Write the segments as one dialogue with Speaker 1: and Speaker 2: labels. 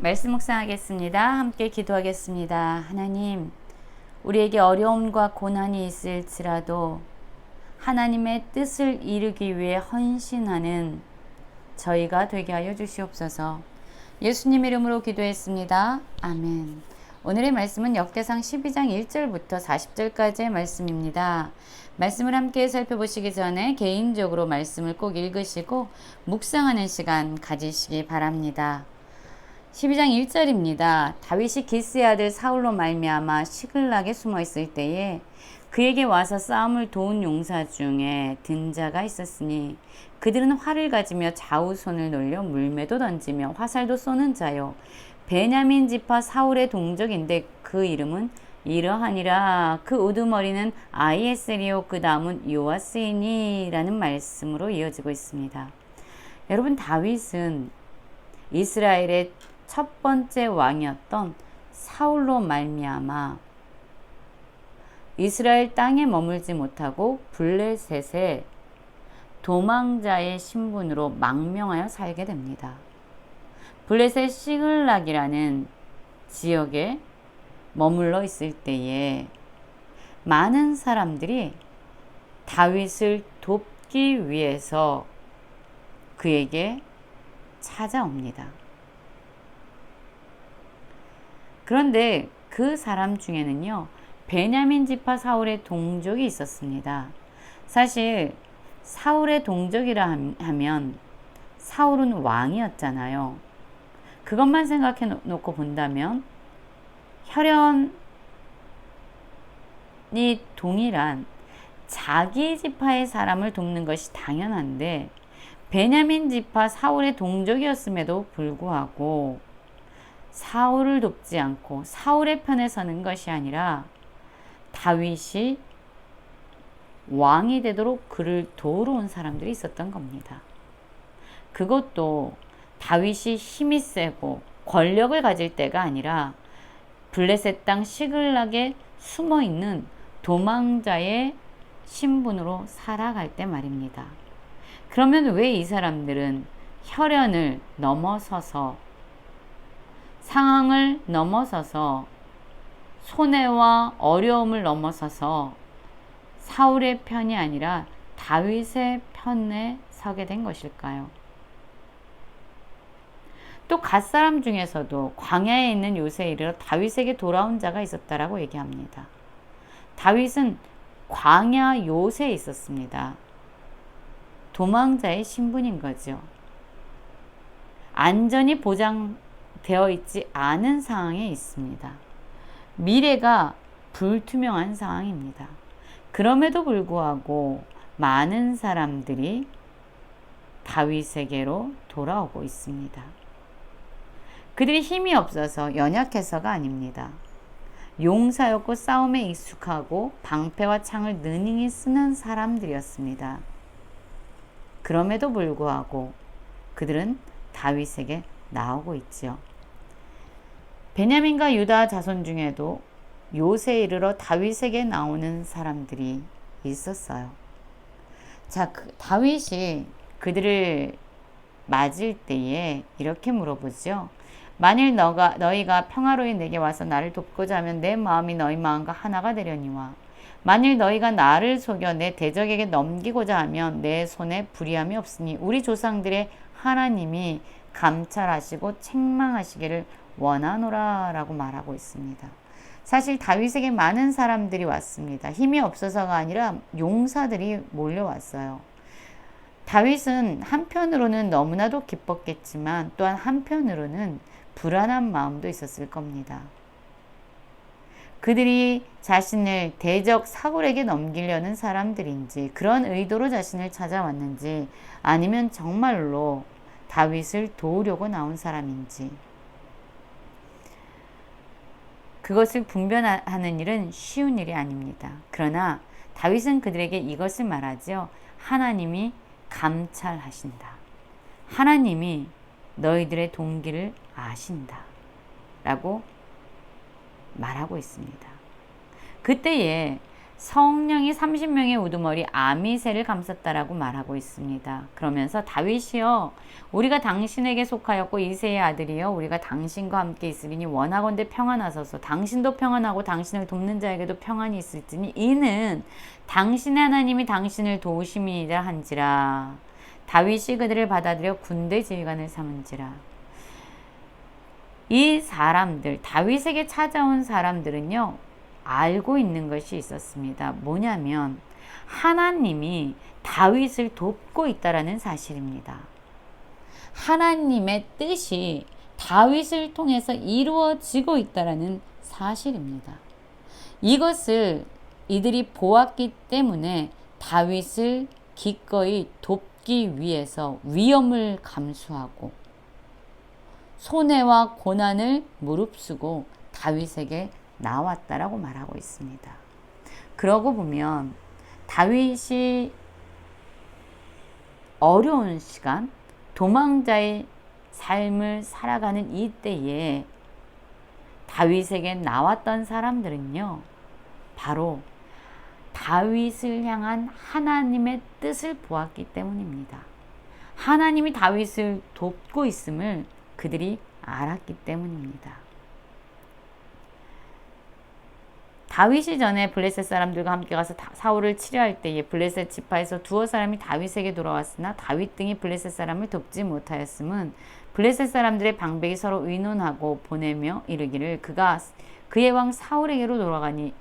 Speaker 1: 말씀 묵상하겠습니다. 함께 기도하겠습니다. 하나님, 우리에게 어려움과 고난이 있을지라도 하나님의 뜻을 이루기 위해 헌신하는 저희가 되게 하여 주시옵소서. 예수님 이름으로 기도했습니다. 아멘. 오늘의 말씀은 역대상 12장 1절부터 40절까지의 말씀입니다. 말씀을 함께 살펴보시기 전에 개인적으로 말씀을 꼭 읽으시고 묵상하는 시간 가지시기 바랍니다. 12장 1절입니다. 다윗이 기스의 아들 사울로 말미암아 시글락에 숨어 있을 때에 그에게 와서 싸움을 도운 용사 중에 든 자가 있었으니 그들은 활을 가지며 좌우손을 놀려 물매도 던지며 화살도 쏘는 자요 베냐민 지파 사울의 동족인데 그 이름은 이러하니라. 그 우두머리는 아히에셀이요 그 다음은 요아스이니 라는 말씀으로 이어지고 있습니다. 여러분, 다윗은 이스라엘의 첫 번째 왕이었던 사울로 말미암아 이스라엘 땅에 머물지 못하고 블레셋의 도망자의 신분으로 망명하여 살게 됩니다. 블레셋 시글락이라는 지역에 머물러 있을 때에 많은 사람들이 다윗을 돕기 위해서 그에게 찾아옵니다. 그런데 그 사람 중에는요, 베냐민 지파 사울의 동족이 있었습니다. 사실 사울의 동족이라 하면 사울은 왕이었잖아요. 그것만 생각해 놓고 본다면 혈연이 동일한 자기 지파의 사람을 돕는 것이 당연한데 베냐민 지파 사울의 동족이었음에도 불구하고 사울을 돕지 않고 사울의 편에 서는 것이 아니라 다윗이 왕이 되도록 그를 도우러 온 사람들이 있었던 겁니다. 그것도 다윗이 힘이 세고 권력을 가질 때가 아니라 블레셋 땅 시글락에 숨어있는 도망자의 신분으로 살아갈 때 말입니다. 그러면 왜 이 사람들은 혈연을 넘어서서 상황을 넘어서서 손해와 어려움을 넘어서서 사울의 편이 아니라 다윗의 편에 서게 된 것일까요? 또 갓사람 중에서도 광야에 있는 요새에 이르러 다윗에게 돌아온 자가 있었다라고 얘기합니다. 다윗은 광야 요새에 있었습니다. 도망자의 신분인 거죠. 안전이 보장되어 있지 않은 상황에 있습니다. 미래가 불투명한 상황입니다. 그럼에도 불구하고 많은 사람들이 다윗에게로 돌아오고 있습니다. 그들이 힘이 없어서 연약해서가 아닙니다. 용사였고 싸움에 익숙하고 방패와 창을 능히 쓰는 사람들이었습니다. 그럼에도 불구하고 그들은 다윗에게 나오고 있죠. 베냐민과 유다 자손 중에도 요새에 이르러 다윗에게 나오는 사람들이 있었어요. 자, 다윗이 그들을 맞을 때에 이렇게 물어보죠. 만일 너희가 평화로이 내게 와서 나를 돕고자 하면 내 마음이 너희 마음과 하나가 되려니와 만일 너희가 나를 속여 내 대적에게 넘기고자 하면 내 손에 불의함이 없으니 우리 조상들의 하나님이 감찰하시고 책망하시기를 원하노라 라고 말하고 있습니다. 사실 다윗에게 많은 사람들이 왔습니다. 힘이 없어서가 아니라 용사들이 몰려왔어요. 다윗은 한편으로는 너무나도 기뻤겠지만 또한 한편으로는 불안한 마음도 있었을 겁니다. 그들이 자신을 대적 사울에게 넘기려는 사람들인지 그런 의도로 자신을 찾아왔는지 아니면 정말로 다윗을 도우려고 나온 사람인지 그것을 분별하는 일은 쉬운 일이 아닙니다. 그러나 다윗은 그들에게 이것을 말하죠. 하나님이 감찰하신다. 하나님이 너희들의 동기를 아신다. 라고 말하고 있습니다. 그때에 성령이 30명의 우두머리 아미새를 감쌌다라고 말하고 있습니다. 그러면서 다윗이여 우리가 당신에게 속하였고 이새의 아들이여 우리가 당신과 함께 있으리니 원하건대 평안하소서. 당신도 평안하고 당신을 돕는 자에게도 평안이 있을지니 이는 당신의 하나님이 당신을 도우심이니라 한지라. 다윗이 그들을 받아들여 군대 지휘관을 삼은지라. 이 사람들, 다윗에게 찾아온 사람들은요, 알고 있는 것이 있었습니다. 뭐냐면 하나님이 다윗을 돕고 있다라는 사실입니다. 하나님의 뜻이 다윗을 통해서 이루어지고 있다라는 사실입니다. 이것을 이들이 보았기 때문에 다윗을 기꺼이 돕기 위해서 위험을 감수하고 손해와 고난을 무릅쓰고 다윗에게 나왔다라고 말하고 있습니다. 그러고 보면 다윗이 어려운 시간, 도망자의 삶을 살아가는 이때에 다윗에게 나왔던 사람들은요, 바로 다윗을 향한 하나님의 뜻을 보았기 때문입니다. 하나님이 다윗을 돕고 있음을 그들이 알았기 때문입니다. 다윗이 전에 블레셋 사람들과 함께 가서 사울을 치려할 때에 블레셋 지파에서 두어 사람이 다윗에게 돌아왔으나 다윗 등이 블레셋 사람을 돕지 못하였음은 블레셋 사람들의 방백이 서로 의논하고 보내며 이르기를 그가 그의 왕 사울에게로 돌아가니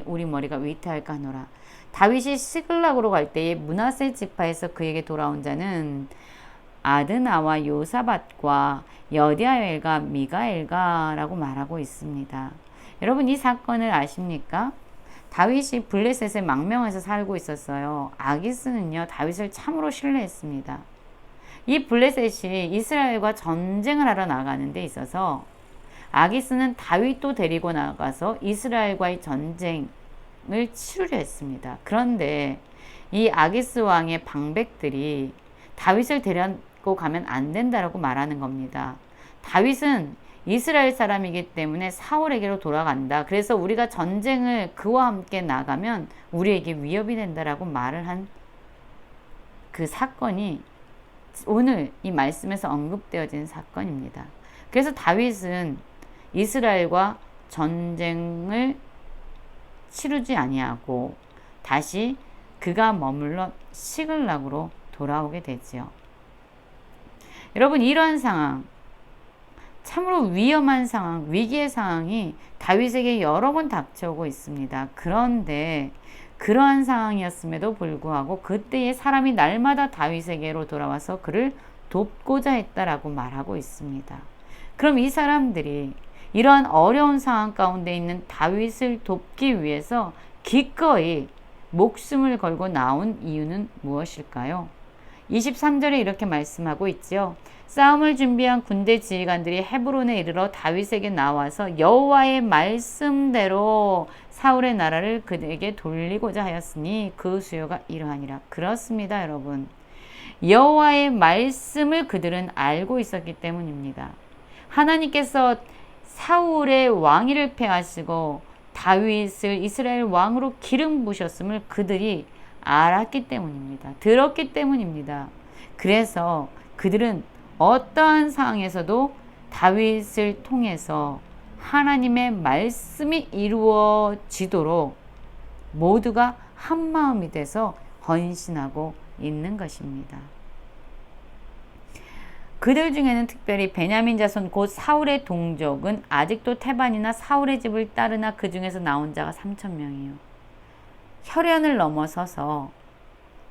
Speaker 1: 우리 머리가 위태할까 하노라. 다윗이 시글락으로 갈 때에 므낫세 지파에서 그에게 돌아온 자는 아드나와 요사밧과 여디아엘과 미가엘가라고 말하고 있습니다. 여러분 이 사건을 아십니까? 다윗이 블레셋의 망명에서 살고 있었어요. 아기스는요 다윗을 참으로 신뢰했습니다. 이 블레셋이 이스라엘과 전쟁을 하러 나가는 데 있어서 아기스는 다윗도 데리고 나가서 이스라엘과의 전쟁을 치르려 했습니다. 그런데 이 아기스 왕의 방백들이 다윗을 데리고 가면 안 된다라고 말하는 겁니다. 다윗은 이스라엘 사람이기 때문에 사울에게로 돌아간다. 그래서 우리가 전쟁을 그와 함께 나가면 우리에게 위협이 된다라고 말을 한 그 사건이 오늘 이 말씀에서 언급되어진 사건입니다. 그래서 다윗은 이스라엘과 전쟁을 치르지 아니하고 다시 그가 머물러 시글락으로 돌아오게 되지요. 여러분 이러한 상황, 참으로 위험한 상황, 위기의 상황이 다윗에게 여러 번 닥쳐오고 있습니다. 그런데 그러한 상황이었음에도 불구하고 그때의 사람이 날마다 다윗에게로 돌아와서 그를 돕고자 했다라고 말하고 있습니다. 그럼 이 사람들이 이러한 어려운 상황 가운데 있는 다윗을 돕기 위해서 기꺼이 목숨을 걸고 나온 이유는 무엇일까요? 23절에 이렇게 말씀하고 있지요. 싸움을 준비한 군대 지휘관들이 헤브론에 이르러 다윗에게 나와서 여호와의 말씀대로 사울의 나라를 그에게 돌리고자 하였으니 그 수요가 이러하니라. 그렇습니다, 여러분. 여호와의 말씀을 그들은 알고 있었기 때문입니다. 하나님께서 사울의 왕위를 폐하시고 다윗을 이스라엘 왕으로 기름 부으셨음을 그들이 알았기 때문입니다. 들었기 때문입니다. 그래서 그들은 어떠한 상황에서도 다윗을 통해서 하나님의 말씀이 이루어지도록 모두가 한마음이 돼서 헌신하고 있는 것입니다. 그들 중에는 특별히 베냐민 자손 곧 사울의 동족은 아직도 태반이나 사울의 집을 따르나 그 중에서 나온 자가 3,000명이요. 혈연을 넘어서서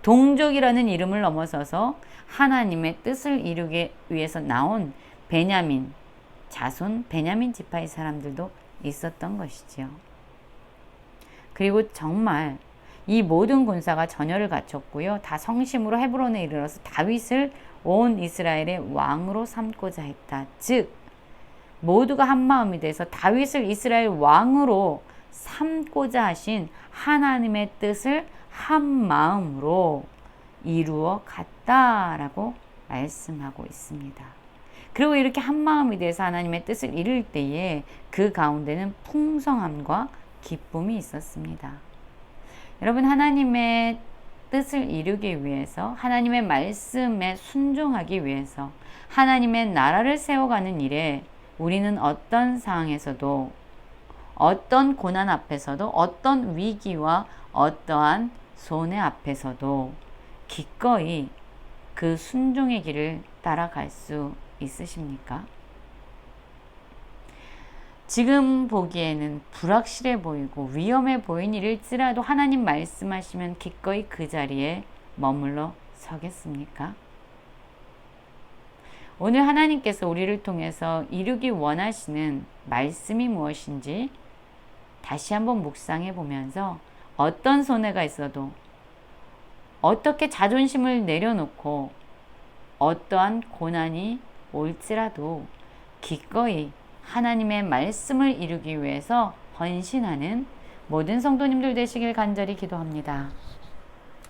Speaker 1: 동족이라는 이름을 넘어서서 하나님의 뜻을 이루기 위해서 나온 베냐민 자손, 베냐민 지파의 사람들도 있었던 것이지요. 그리고 정말 이 모든 군사가 전열을 갖췄고요. 다 성심으로 헤브론에 이르러서 다윗을 온 이스라엘의 왕으로 삼고자 했다. 즉 모두가 한마음이 돼서 다윗을 이스라엘 왕으로 삼고자 하신 하나님의 뜻을 한마음으로 이루어 갔다라고 말씀하고 있습니다. 그리고 이렇게 한마음이 돼서 하나님의 뜻을 이룰 때에 그 가운데는 풍성함과 기쁨이 있었습니다. 여러분, 하나님의 뜻을 이루기 위해서, 하나님의 말씀에 순종하기 위해서, 하나님의 나라를 세워가는 일에 우리는 어떤 상황에서도, 어떤 고난 앞에서도, 어떤 위기와 어떠한 손해 앞에서도 기꺼이 그 순종의 길을 따라갈 수 있으십니까? 지금 보기에는 불확실해 보이고 위험해 보인 일일지라도 하나님 말씀하시면 기꺼이 그 자리에 머물러 서겠습니까? 오늘 하나님께서 우리를 통해서 이루기 원하시는 말씀이 무엇인지 다시 한번 묵상해 보면서 어떤 손해가 있어도, 어떻게 자존심을 내려놓고 어떠한 고난이 올지라도 기꺼이 하나님의 말씀을 이루기 위해서 헌신하는 모든 성도님들 되시길 간절히 기도합니다.